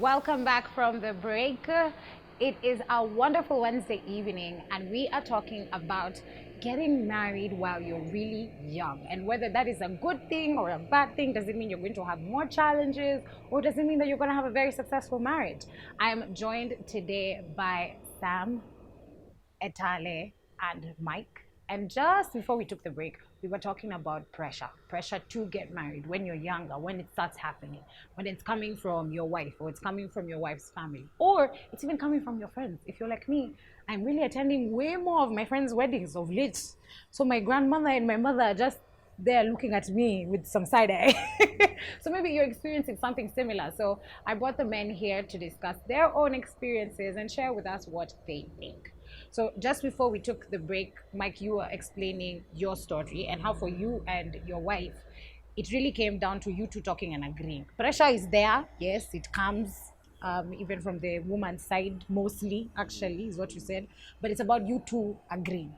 Welcome back from the break. It is a wonderful Wednesday evening, and we are talking about getting married while you're really young. And whether that is a good thing or a bad thing, does it mean you're going to have more challenges, or does it mean that you're going to have a very successful marriage? I am joined today by Sam, Etale, and Mike. And just before we took the break, we were talking about pressure to get married when you're younger, when it starts happening, when it's coming from your wife, or it's coming from your wife's family, or it's even coming from your friends. If you're like me, I'm really attending way more of my friends' weddings of late. So my grandmother and my mother are just there looking at me with some side eye. So maybe you're experiencing something similar. So I brought the men here to discuss their own experiences and share with us what they think. So just before we took the break, Mike, you were explaining your story and how for you and your wife, it really came down to you two talking and agreeing. Pressure is there, yes, it comes even from the woman's side, mostly, actually, is what you said. But it's about you two agreeing.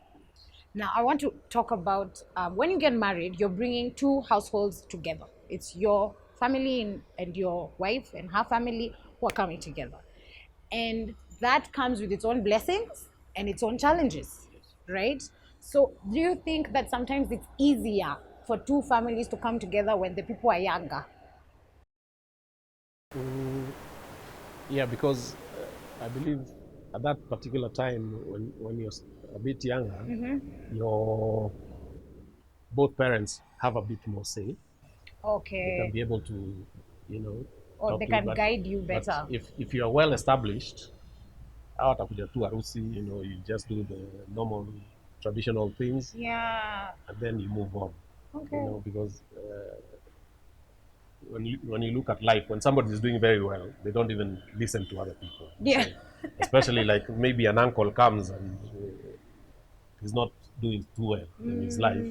Now, I want to talk about when you get married, you're bringing two households together. It's your family and your wife and her family who are coming together. And that comes with its own blessings and its own challenges, right? So, do you think that sometimes it's easier for two families to come together when the people are younger? Yeah, because I believe at that particular time when you're a bit younger, your both parents have a bit more say. They can be Okay. able to, you know, Or talk they to you. can guide you But better. if you are well established, out of the two harusi, you just do the normal traditional things, Yeah. and then you move on. Okay. Because when you look at life, when somebody is doing very well, they don't even listen to other people. Yeah. So, especially like maybe an uncle comes and he's not doing too well in his life.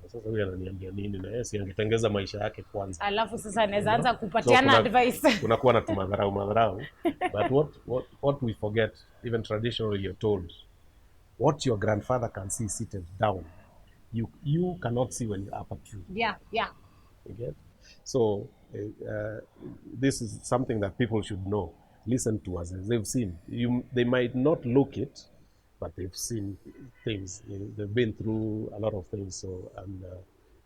Sasa huyu ananiambia nini na yeye si angetengeza maisha yake kwanza. Alafu sasa You naweza know? anza So kupatiana advice. kunakuwa na tumadharau. But what we forget, even traditionally you're told, what your grandfather can see seated down, you cannot see when you're up a tree. Yeah, yeah. You get? So this is something that people should know. Listen to us. They've seen. They might not look it, but they've seen things. They've been through a lot of things. So and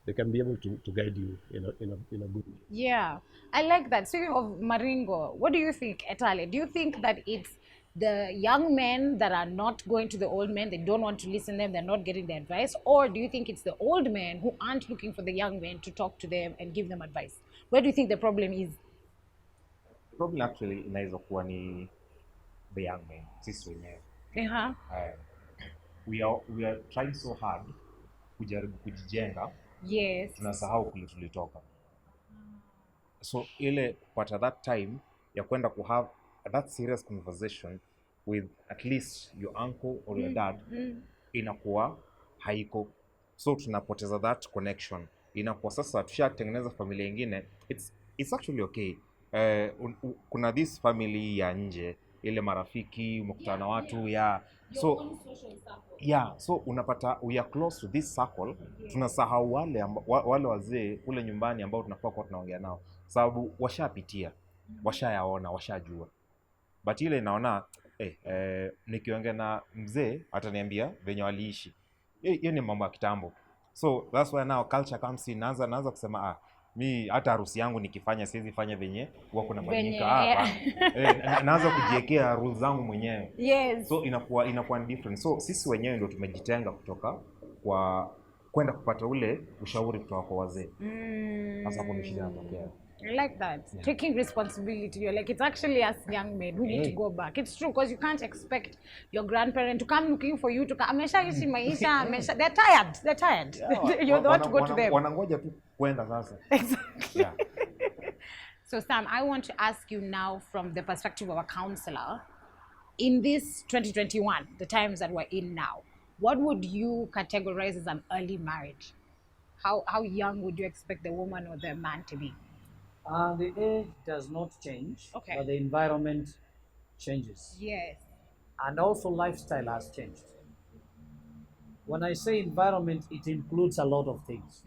they can be able to guide you in a good way. Yeah, I like that. Speaking of Maringo, what do you think, Etale? Do you think that it's the young men that are not going to the old men, they don't want to listen to them, they're not getting the advice? Or do you think it's the old men who aren't looking for the young men to talk to them and give them advice? Where do you think the problem is? Problem actually inaweza kuwa ni the young men, sisi wenyewe. Uh-huh. We are trying so hard kujaribu kujijenga, Yes. tunasahau kule tulitoka. So ile kupata that time ya kwenda have that serious conversation with at least your uncle or your dad inakuwa haiko. So tunapoteza that connection. Inakuwa sasa tushatengeneza familia nyingine. It's actually okay. Kuna this family ya nje, ile marafiki umekutana na watu ya so so unapata we are close to this circle. Tunasahau wale wazee kule nyumbani ambao tunafaa kuwa tunaongea nao, sababu washapitia, washayaona, washajua. But ile naona nikiongea na mzee ataniambia venye waliishi. Hiyo ni mambo ya kitambo. So that's why now culture comes in. Naanza kusema mi hata harusi yangu nikifanya siwezi fanya venye huwa kunafanyika hapa. Naanza kujiwekea rules zangu mwenyewe. Yes. So inakuwa different. So sisi wenyewe ndio tumejitenga kutoka kwa kwenda kupata ule ushauri kutoka kwa wazee. Sasa hapo ndio shida inatokea. I like that. Yeah. Taking responsibility. You're like, it's actually us young men who need to go back. It's true, because you can't expect your grandparent to come looking for you to come. They're tired. Yeah. You're the one to go to them. Wanangoja tu kwenda sasa. Exactly. Yeah. So Sam, I want to ask you now from the perspective of a counselor. In this 2021, the times that we're in now, what would you categorize as an early marriage? How young would you expect the woman or the man to be? The age does not change, okay, but the environment changes. Yes. And also lifestyle has changed. When I say environment, it includes a lot of things.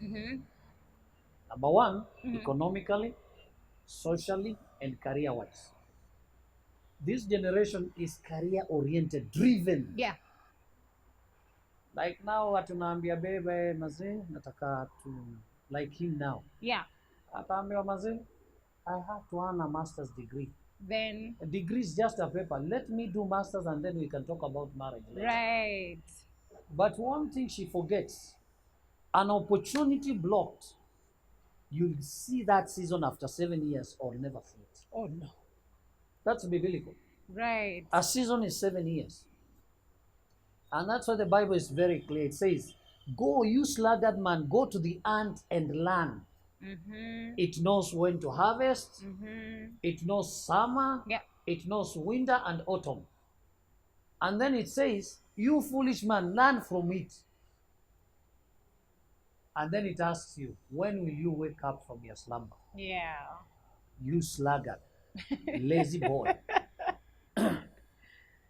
Number one, economically, socially, and career-wise. this generation is career oriented, driven. Yeah. Like now atunaambia bebe mazee nataka to like him now. Yeah. Ataambiwa mazee I have to earn a master's degree. Then. A degree is just a paper. Let me do masters and then we can talk about marriage later. Right. But one thing she forgets, an opportunity blocked, you'll see that season after 7 years or never see it. Oh no. That's biblical. Right. A season is 7 years. And that's why the Bible is very clear. It says, go, you sluggard man, go to the ant and learn. Mm-hmm. It knows when to harvest. Mm-hmm. It knows summer. Yeah. It knows winter and autumn. And then it says, you foolish man, learn from it. And then it asks you, when will you wake up from your slumber? Yeah. You sluggard, lazy boy.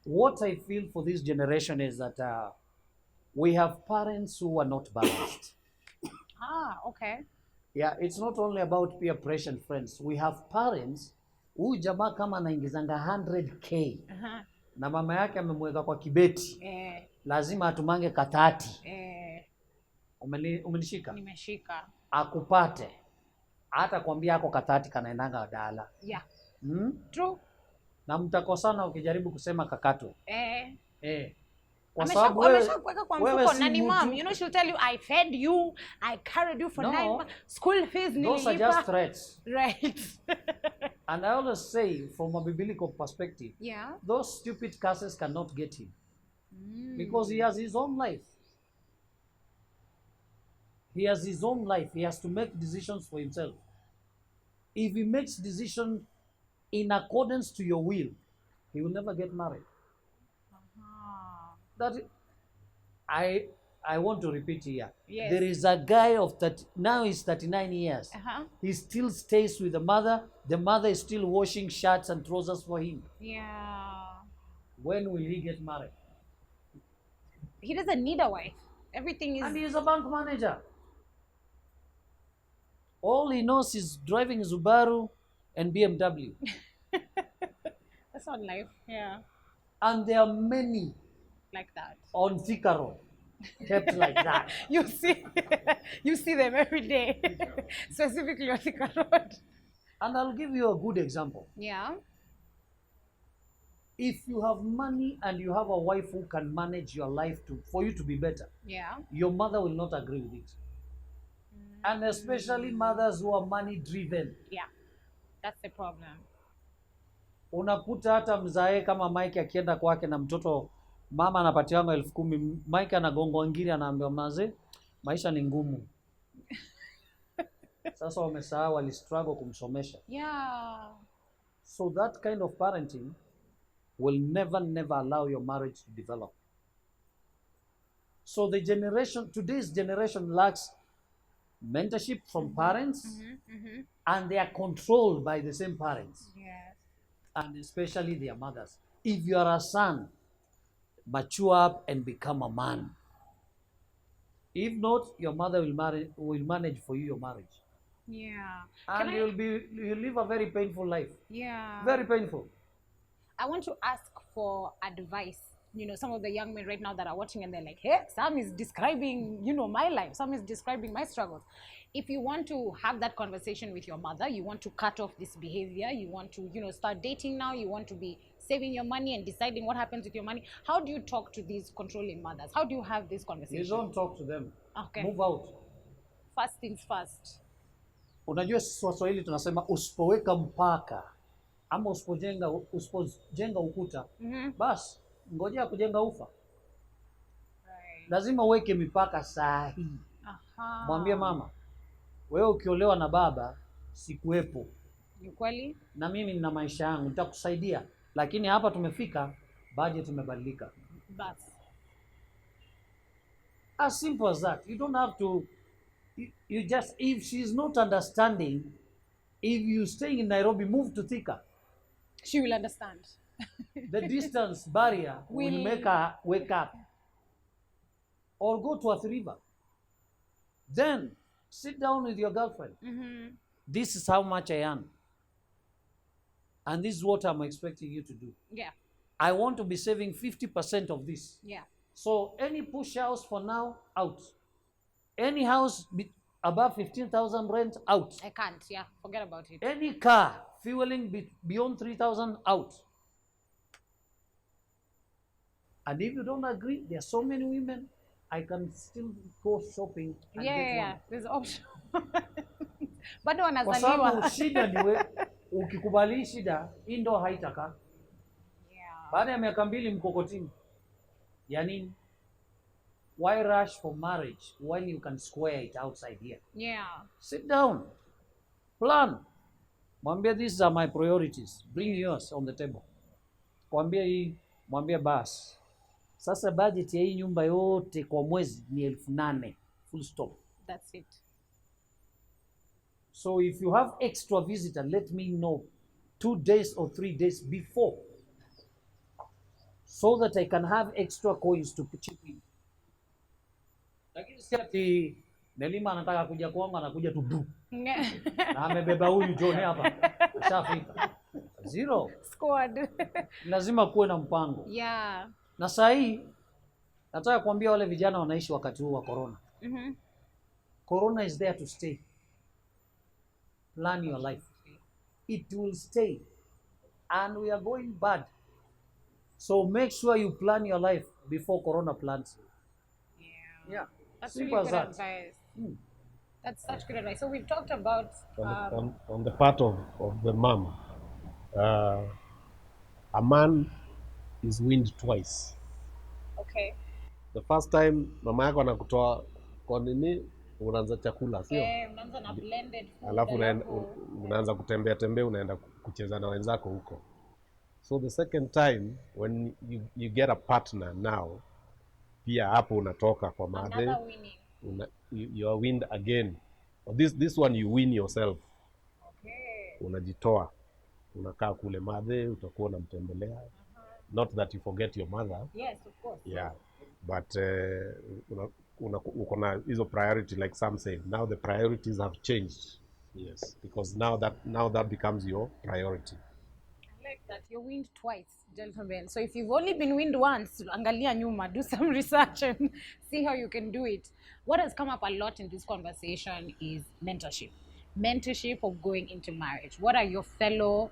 What I feel for this generation is that we have parents who are not balanced. Okay. Yeah, it's not only about peer pressure and friends. We have parents who jamaa kama anaingizanga 100k na mama yake amemweka kwa kibeti, lazima atumange katati. Umenishika? Nimeshika. Akupate. Hata kwambia ako katati kanaendanga dala. Yeah. True. Na mtakosana ukijaribu kusema kakatwe. Kwa sababu ameshakuweka kwa mfuko na ni mom, you know, she'll tell you I fed you, I carried you for 9 months, school fees nilipa. Those are just threats. Right. And I always say from a biblical perspective, yeah, those stupid curses cannot get him. Because he has his own life. He has his own life. He has to make decisions for himself. If he makes decisions in accordance to your will, he will never get married. That I want to repeat here. Yes. There is a guy of that now he's 39 years. He still stays with the mother. The mother is still washing shirts and trousers for him. Yeah. When will he get married? He doesn't need a wife. Everything is. And he is a bank manager. All he knows is driving Subaru and BMW. That's not life. Yeah. And there are many like that on Thika Road, kept like that. you see them every day, specifically on Thika Road. And I'll give you a good example. Yeah. If you have money and you have a wife who can manage your life for you to be better, yeah, your mother will not agree with it. And especially mothers who are money driven. Yeah, that's the problem. Unakuta hata mzae kama Mike akienda kwake na mtoto, mama anapatiwa 10,000, Mike anagongwa ngiri, anaambiwa maze maisha ni ngumu. Sasa wamesahau wali struggle kumsomesha. Yeah. So that kind of parenting will never allow your marriage to develop. So today's generation lacks mentorship from parents, and they are controlled by the same parents. Yes. And especially their mothers. If you are a son, mature up and become a man. If not, your mother will manage for you your marriage. Yeah. And you'll live a very painful life. Yeah. Very painful. I want to ask for advice. You know, some of the young men right now that are watching and they're like, hey, Sam is describing, you know, my life. Sam is describing my struggles. If you want to have that conversation with your mother, you want to cut off this behavior, you want to, you know, start dating now, you want to be saving your money and deciding what happens with your money. How do you talk to these controlling mothers? How do you have this conversation? You don't talk to them. Okay. Move out. First things first. Unajua sisi Waswahili tunasema usipoweka mpaka ama usipojenga ukuta, basi ngojea kujenga ufa. Right. Lazima uweke mipaka sahihi. Mwambie mama, wewe ukiolewa na baba sikuwepo. Ni kweli? Na mimi nina maisha yangu, nitakusaidia. Lakini hapa tumefika, budget imebadilika. Bas. As simple as that. You don't have to, you just, if she's not understanding, if you staying in Nairobi, move to Thika. She will understand. The distance barrier will make her wake up. Or go to a river. Then sit down with your girlfriend. This is how much I earn. And this is what I'm expecting you to do. Yeah. I want to be saving 50% of this. Yeah. So any push house for now, out. Any house above 15,000 rent, out. I can't. Yeah. Forget about it. Any car fueling beyond 3,000, out. And if you don't agree, there are so many women, I can still go shopping and Yeah, get yeah, yeah. one. There's option. Bado Kwa sababu wanazaliwa. shida niwe, ukikubali shida, hii ndo haitaka. Yeah. Baada ya miaka 2 mkokotini. Ya nini? Why rush for marriage when you can square it outside here? Yeah. Sit down. Plan. Mwambie, these are my priorities. Bring yours on the table. Mwambie hii, mwambie basi. Sasa budget ya hii nyumba yote kwa mwezi ni 8,000. Full stop. That's it. So if you have extra visitor, let me know 2 days or 3 days before, so that I can have extra coins to chip in. Lakini si ati Nelima anataka kuja kwangu, anakuja tu bu. Na amebeba huyu John hapa. Ushafika. Zero. Squad. Lazima kuwe na mpango. Yeah. Na saa hii nataka kuambia wale vijana wanaishi wakati huu wa corona. Corona is there to stay. Plan your life. It will stay. And we are going bad. So make sure you plan your life before corona plans you. Yeah. That's Simple really as good that. advice. That's such good advice. So we've talked about On the part of the mom, a man is weaned twice. okay. The first time mama yako anakutoa kwa nini, unaanza chakula, sio? Mnaanza na blended food. Alafu unaanza kutembea tembea, unaenda kucheza na wenzako huko. So the second time when you get a partner now, pia hapo unatoka kwa madhe, you are weaned again. This one you win yourself. Okay. Unajitoa, unakaa kule madhe, utakuwa unamtembelea. Not that you forget your mother. Yes, of course. Yeah, but uko na hizo priority, like some say. Now the priorities have changed. Yes, because now that becomes your priority. I like that. You're weaned twice, gentlemen. So if you've only been weaned once, angalia nyuma, do some research and see how you can do it. What has come up a lot in this conversation is mentorship. Mentorship of going into marriage. What are your fellow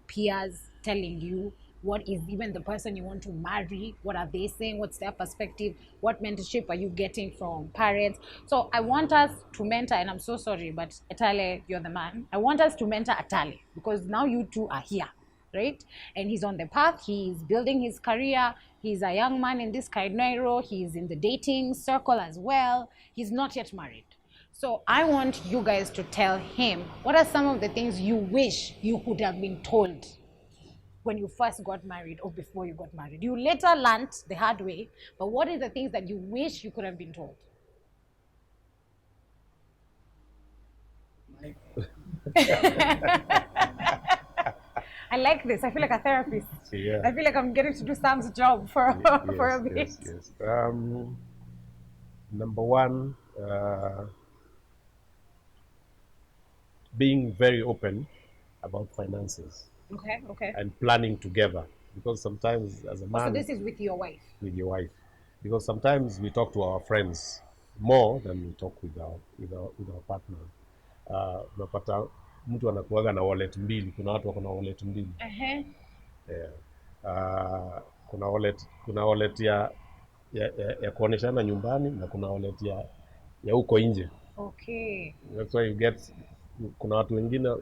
peers telling you? What is even the person you want to marry? What are they saying? What's their perspective? What mentorship are you getting from parents? So I want us to mentor, and I'm so sorry, but Etale, you're the man. I want us to mentor Etale, because now you two are here, right? And he's on the path. He's building his career. He's a young man in this Kainairo. He's in the dating circle as well. He's not yet married. So I want you guys to tell him, what are some of the things you wish you could have been told when you first got married or before you got married? You later learned the hard way, but what are the things that you wish you could have been told? I like this. I feel like a therapist. Yeah. I feel like I'm getting to do Sam's job for a bit. Yes. Number one, being very open about finances. Okay. And planning together, because sometimes as a man, so this is with your wife. With your wife, because sometimes we talk to our friends more than we talk with our partner. Unapata mtu anakuaga na wallet mbili. Kuna watu wako na wallet mbili. Yeah. Kuna wallet ya kuoneshana nyumbani, na kuna wallet ya huko nje. Okay. That's why you get, kuna watu wengine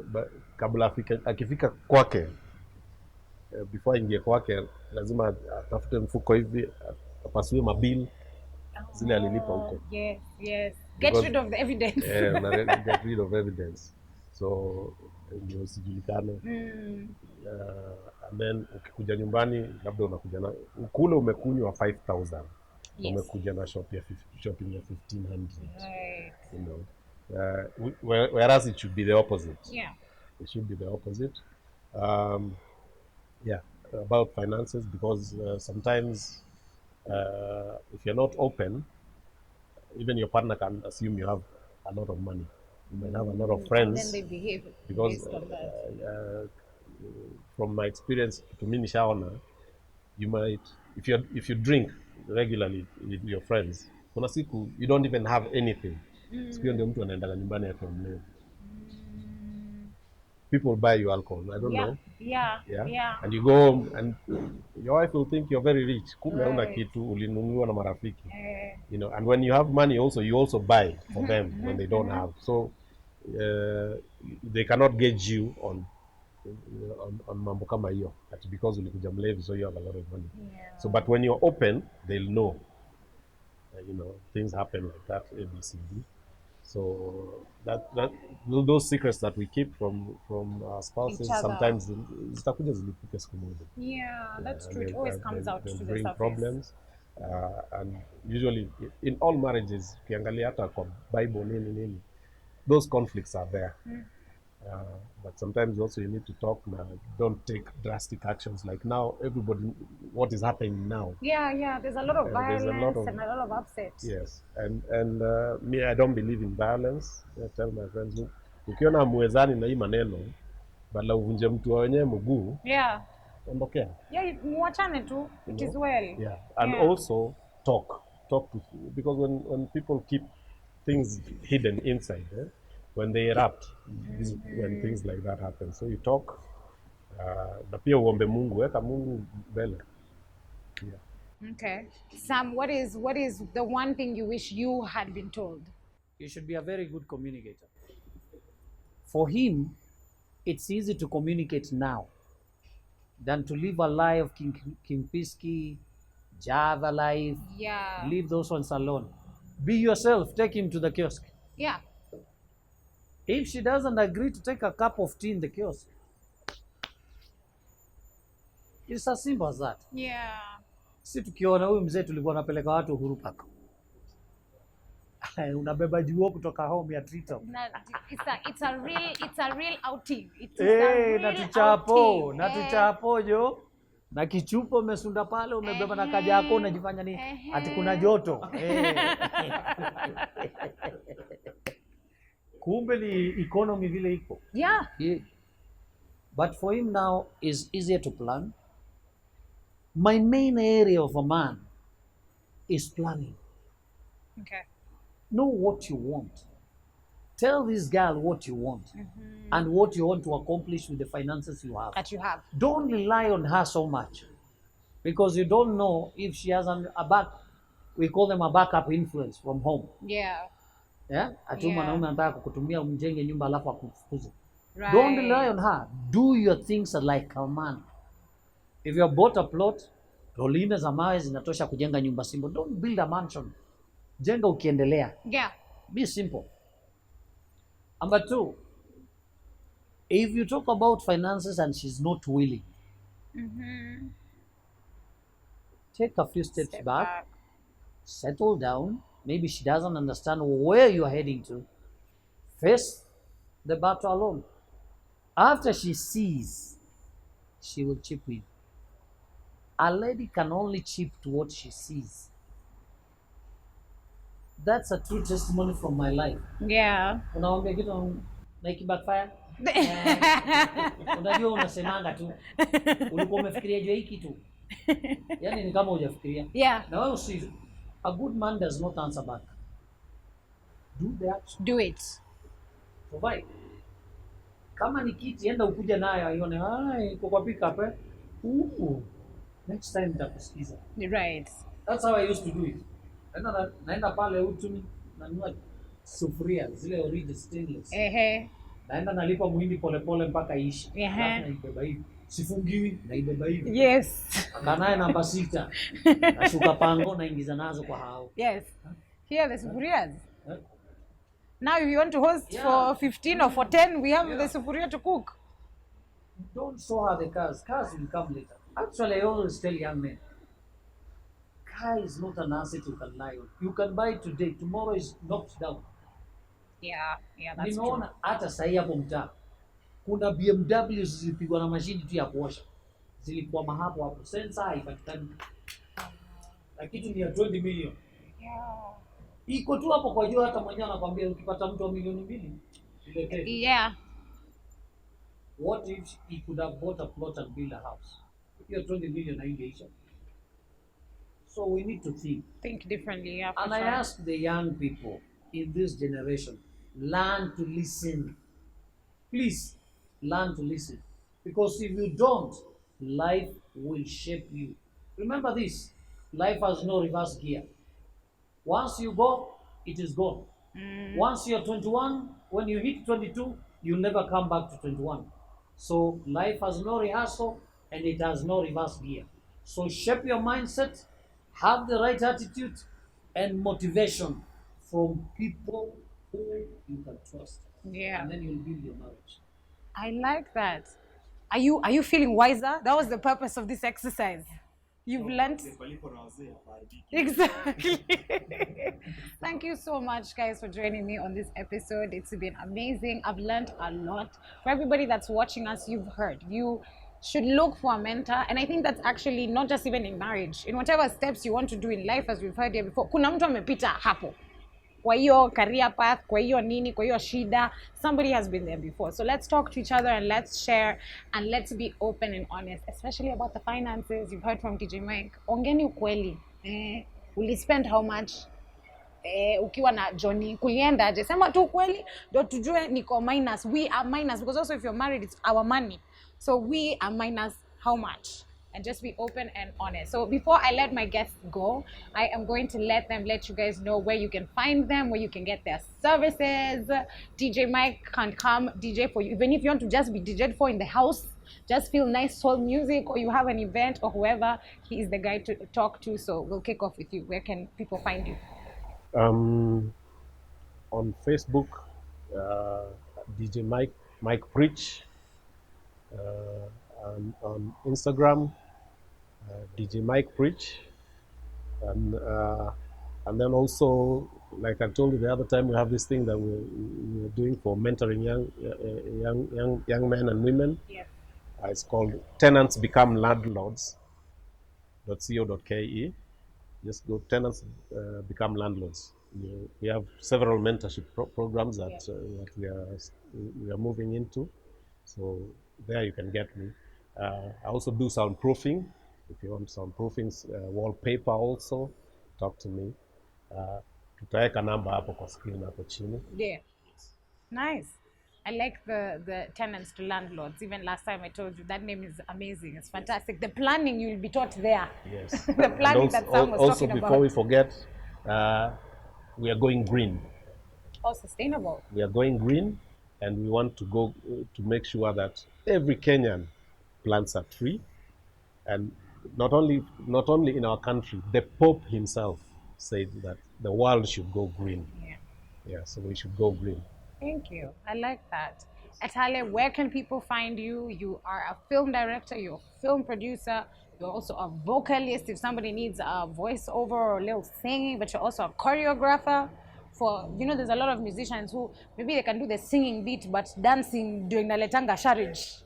kabla akifika kwake, before ingie kwake, lazima atafute mfuko hivi, apasue mabill zile alilipa huko. Yes. Get rid of the evidence. Get rid of evidence. So ndio sijulikane. And then ukikuja nyumbani, labda unakuja na kule umekunywa 5,000. Yes. Umekuja na shopping ya 1,500. Right. You know. Whereas it should be the opposite. Yeah. It should be the opposite. About finances, because sometimes if you're not open, even your partner can assume you have a lot of money. You might have a lot of friends. And then they behave because based on that. from my experience, to me nishaona, you might, if you drink regularly with your friends, kuna siku you don't even have anything. Siku ndio mtu anaenda nyumbani akiwa mlevi. People buy you alcohol, I don't know. Yeah. And you go home and your wife will think you're very rich. Kumbe hauna kitu, ulinunuliwa na marafiki. You know, and when you have money also, you also buy for them when they don't have. So they cannot gauge you on mambo kama hiyo, that because ulikuja mlevi so you have a lot of money. So but when you're open, they'll know. You know, things happen like that, ABCD. So that those secrets that we keep from our spouses, sometimes zitakuja zilipuke siku moja. Yeah, that's true. It always comes out to the bring surface. Problems, and usually in all marriages, ukiangalia hata kwa Bible nini, those conflicts are there. But sometimes also you need to talk now. Don't take drastic actions like now. Everybody, what is happening now? Yeah. There's a lot of violence and a lot of upset. Yes, and me, I don't believe in violence. I tell my friends, look, ukiona muwezani na hii maneno, badala uvunje mtu wenyewe mguu. Yeah. Ondokea. Yeah, muachane tu. It is well. Yeah, and also talk to, because when people keep things hidden inside, when they erupt, when things like that happen. So you talk, na pia uombe Mungu, weka Mungu mbele. Yeah. Okay. Sam, what is the one thing you wish you had been told? You should be a very good communicator. For him, it's easy to communicate now than to live a life of King Pisky, Java life. Yeah. Leave those ones alone. Be yourself. Take him to the kiosk. Yeah. If she doesn't agree to take a cup of tea in the kiosk, it's as simple as that. Yeah. Si tukiona huyu mzee tulikuwa napeleka watu Uhuru Park. Unabeba juo kutoka home ya Treetop. It's a real outing. Na tuchapo jo. Na kichupo umesunda pale, umebeba na kaja yako, unajifanya ni ati kuna joto. Kumbe ni economy vile iko. Yeah. But for him now is easier to plan. My main area of a man is planning. Okay. Know what you want. Tell this girl what you want and what you want to accomplish with the finances you have. That you have. Don't rely on her so much because you don't know if she has we call them a backup influence from home. Yeah. Yeah? Atuma naume anataka kukutumia umjenge nyumba alafu akufukuze. Right. Don't rely on her. Do your things like a man. If you have bought a plot, roline za mawe zinatosha kujenga nyumba simple. Don't build a mansion. Jenga ukiendelea. Yeah. Be simple. Number two, if you talk about finances and she's not willing, take a few steps back, settle down. Maybe she doesn't understand where you are heading to. Face the battle alone. After she sees, she will chip in. A lady can only chip to what she sees. That's a true testimony from my life. Yeah. Unaambia kitu na backfire. Unajua unasemanga tu. Ulikuwa umefikiria juu hiki tu. Yaani ni kama hujafikiria. Yeah. Na wewe a good man does not answer back. Do the action. Do it. Provide. Kama ni kiti enda ukuja nayo aione, iko kwa pick up next time nitakusikiza. Right. That's how I used to do it. Naenda pale Utumi nanunua sufuria zile original stainless. Naenda nalipa muhindi polepole mpaka ishi. Naibeba hivi. Sifungiwi, naibeba hivi. Yes. Kanaye namba 6. Nashuka pango naingiza nazo kwa hao. Yes. Here the sufurias. Now if you want to host for 15 or for 10, we have the sufuria to cook. Don't show her the cars. Cars will come later. Actually, I always tell young men, car is not an asset you can lie on. You can buy it today. Tomorrow is knocked down. Yeah, that's Nimeona hata sahi hapo mtaa kuna BMW zilipigwa na mashini tu ya kuosha. Zilikuwa mahapo hapo. Sensor haipatikani. Na kitu ni ya 20 million. Yeah. Iko tu hapo kwa jua, hata mwenyewe anakuambia ukipata mtu wa milioni 2 niletee. Yeah. What if he could have bought a plot and built a house? Your 20 million aingeisha. So we need to think. Think differently, yeah, for And I sure. ask the young people in this generation, learn to listen. Please learn to listen. Because if you don't, life will shape you. Remember this, life has no reverse gear. Once you go, it is gone. Once you're 21, when you hit 22, you'll never come back to 21. So life has no rehearsal and it has no reverse gear. So shape your mindset, have the right attitude and motivation from people who you can trust. Yeah. And then you'll build your marriage. I like that. Are you feeling wiser? That was the purpose of this exercise. You've learned exactly. Thank you so much, guys, for joining me on this episode. It's been amazing. I've learned a lot. For everybody that's watching us, you've heard. You should look for a mentor, and I think that's actually not just even in marriage. In whatever steps you want to do in life, as we've heard here before, kuna mtu amepita hapo. Kwa hiyo career path, kwa hiyo nini, kwa hiyo shida, somebody has been there before. So let's talk to each other and let's share and let's be open and honest, especially about the finances. You've heard from DJ Mike. Ongeni ukweli. Will you spend how much? Ukiwa na Johnny kuliendaje? Sema tu ukweli ndio tujue niko minus. We are minus because also if you're married it's our money. So we are minus how much? And just be open and honest. So before I let my guests go, I am going to let you guys know where you can find them, where you can get their services. DJ Mike can come DJ for you. Even if you want to just be DJed for in the house, just feel nice soul music, or you have an event or whoever, he is the guy to talk to. So we'll kick off with you. Where can people find you? On Facebook, DJ Mike Preach, and on Instagram, DJ Mike Preach, and then also, like I told you the other time, we have this thing that we're doing for mentoring young men and women. Yes. It's called Tenants Become Landlords.co.ke. Just go Tenants Become Landlords. We have several mentorship programs that we are moving into. So there you can get me. I also do soundproofing. If you want soundproofing, wallpaper also, talk to me. Tutaweka namba hapo kwa screen hapo chini. Yeah. Nice. I like the tenants to landlords. Even last time I told you that name is amazing. It's fantastic. The planning you'll be taught there. Yes. The planning that Sam was also talking before about. we forget, we are going green. All sustainable. We are going green, and we want to go to make sure that every Kenyan plants a tree, and not only in our country, the Pope himself said that the world should go green. Yeah, so we should go green. Thank you. I like that. Etale, where can people find you? You are a film director, you're a film producer, you're also a vocalist. If somebody needs a voiceover or a little singing, but you're also a choreographer. There's a lot of musicians who maybe they can do the singing beat, but dancing during the letanga sharij.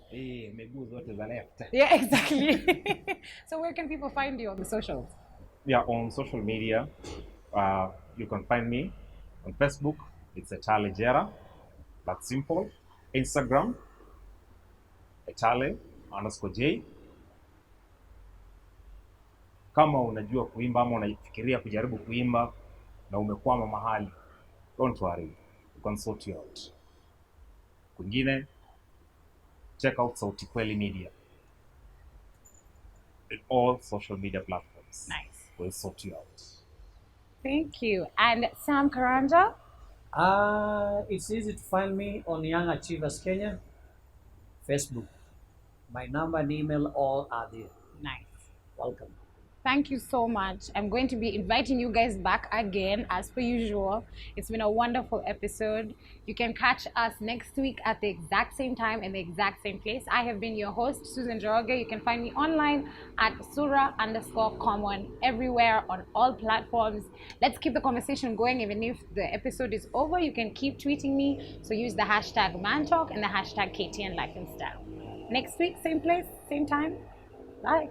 Yeah, exactly. So where can people find you on the socials? Yeah, on social media, you can find me on Facebook. It's Etale Jerah. That's simple. Instagram, Etale_J. Kama unajua kuimba ama unafikiria kujaribu kuimba na umekwama mahali, don't worry, we can sort you out. Kwingine, check out Sauti Kweli Media in all social media platforms. Nice. We'll sort you out. Thank you. And Sam Karanja? It's easy to find me on Young Achievers Kenya, Facebook. My number and email all are there. Nice. Welcome. Thank you so much. I'm going to be inviting you guys back again as per usual. It's been a wonderful episode. You can catch us next week at the exact same time in the exact same place. I have been your host, Susan Njoroge. You can find me online at Sura_common everywhere on all platforms. Let's keep the conversation going. Even if the episode is over, you can keep tweeting me. So use the hashtag ManTalk and the hashtag KTN Life and Style. Next week, same place, same time. Bye.